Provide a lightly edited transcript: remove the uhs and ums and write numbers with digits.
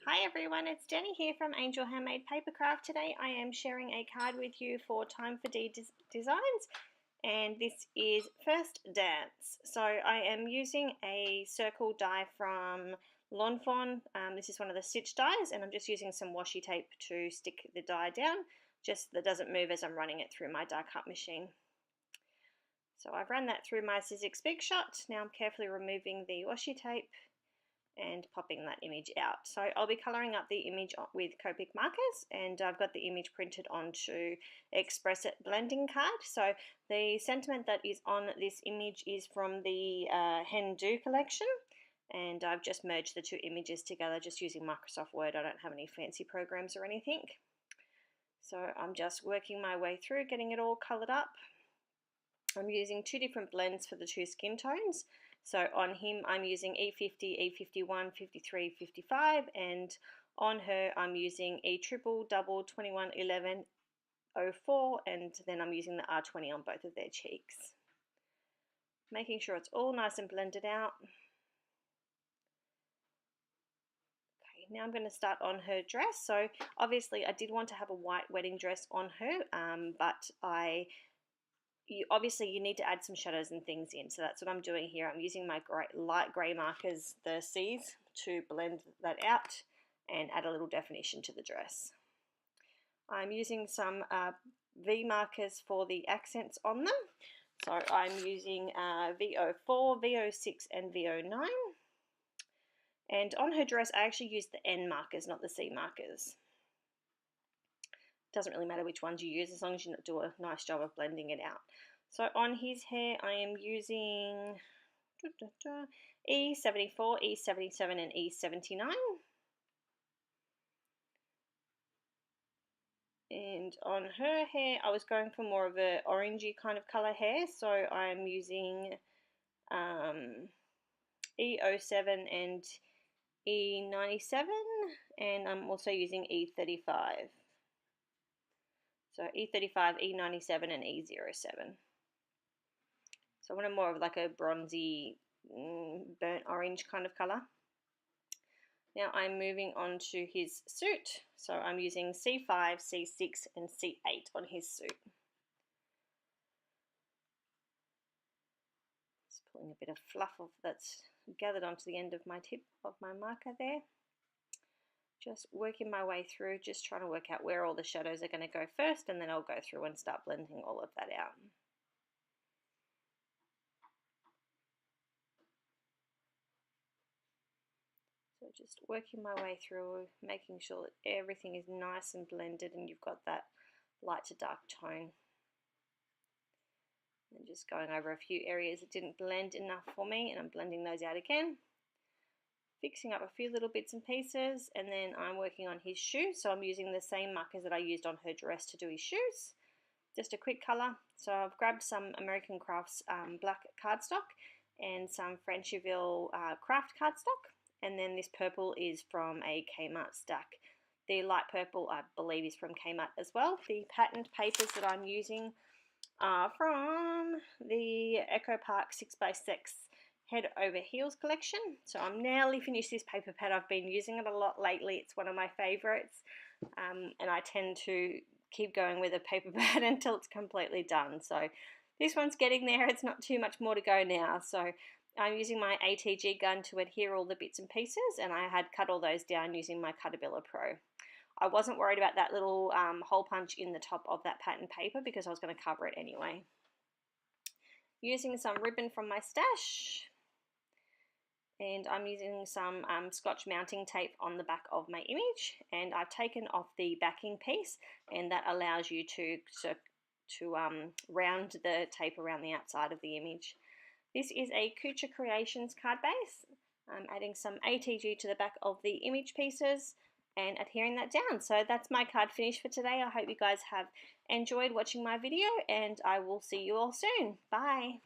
Hi everyone, it's Jenny here from Angel Handmade Papercraft. Today I am sharing a card with you for Time for D Designs, and this is First Dance. So I am using a circle die from Lawn Fawn. This is one of the stitch dies, and I'm just using some washi tape to stick the die down, just that doesn't move as I'm running it through my die cut machine. So I've run that through my Sizzix Big Shot. Now I'm carefully removing the washi tape and popping that image out. So I'll be colouring up the image with Copic markers, and I've got the image printed onto Express It blending card. So the sentiment that is on this image is from the Handmade collection, and I've just merged the two images together just using Microsoft Word. I don't have any fancy programs or anything. So I'm just working my way through getting it all coloured up. I'm using two different blends for the two skin tones. So on him I'm using E50, E51, 53, 55, and on her I'm using E triple, double, 21, 11, 04, and then I'm using the R20 on both of their cheeks. Making sure it's all nice and blended out. Okay, now I'm going to start on her dress. So obviously I did want to have a white wedding dress on her, but obviously you need to add some shadows and things in, so that's what I'm doing here. I'm using my light grey markers, the C's, to blend that out and add a little definition to the dress. I'm using some V markers for the accents on them. So I'm using V04, V06 and V09. And on her dress I actually used the N markers, not the C markers. Doesn't really matter which ones you use as long as you do a nice job of blending it out. So on his hair I am using E74, E77 and E79. And on her hair I was going for more of a orangey kind of colour hair, so I'm using E07 and E97, and I'm also using E35. So E35, E97 and E07. So I want more of like a bronzy, burnt orange kind of colour. Now I'm moving on to his suit. So I'm using C5, C6 and C8 on his suit. Just pulling a bit of fluff off that's gathered onto the end of my tip of my marker there. Just working my way through, just trying to work out where all the shadows are going to go first, and then I'll go through and start blending all of that out. So just working my way through, making sure that everything is nice and blended and you've got that light to dark tone. And just going over a few areas that didn't blend enough for me, and I'm blending those out again. Fixing up a few little bits and pieces, and then I'm working on his shoes. So I'm using the same markers that I used on her dress to do his shoes. Just a quick colour. So I've grabbed some American Crafts black cardstock and some Frenchville craft cardstock, and then this purple is from a Kmart stack. The light purple I believe is from Kmart as well. The patterned papers that I'm using are from the Echo Park 6x6 Head Over Heels collection. So I'm nearly finished this paper pad. I've been using it a lot lately. It's one of my favorites, and I tend to keep going with a paper pad until it's completely done. So this one's getting there. It's not too much more to go now. So I'm using my ATG gun to adhere all the bits and pieces, and I had cut all those down using my Cutabilla Pro. I wasn't worried about that little hole punch in the top of that pattern paper because I was going to cover it anyway. Using some ribbon from my stash, and I'm using some Scotch mounting tape on the back of my image, and I've taken off the backing piece, and that allows you to round the tape around the outside of the image. This is a Kucha Creations card base. I'm adding some ATG to the back of the image pieces and adhering that down. So that's my card finished for today. I hope you guys have enjoyed watching my video, and I will see you all soon. Bye.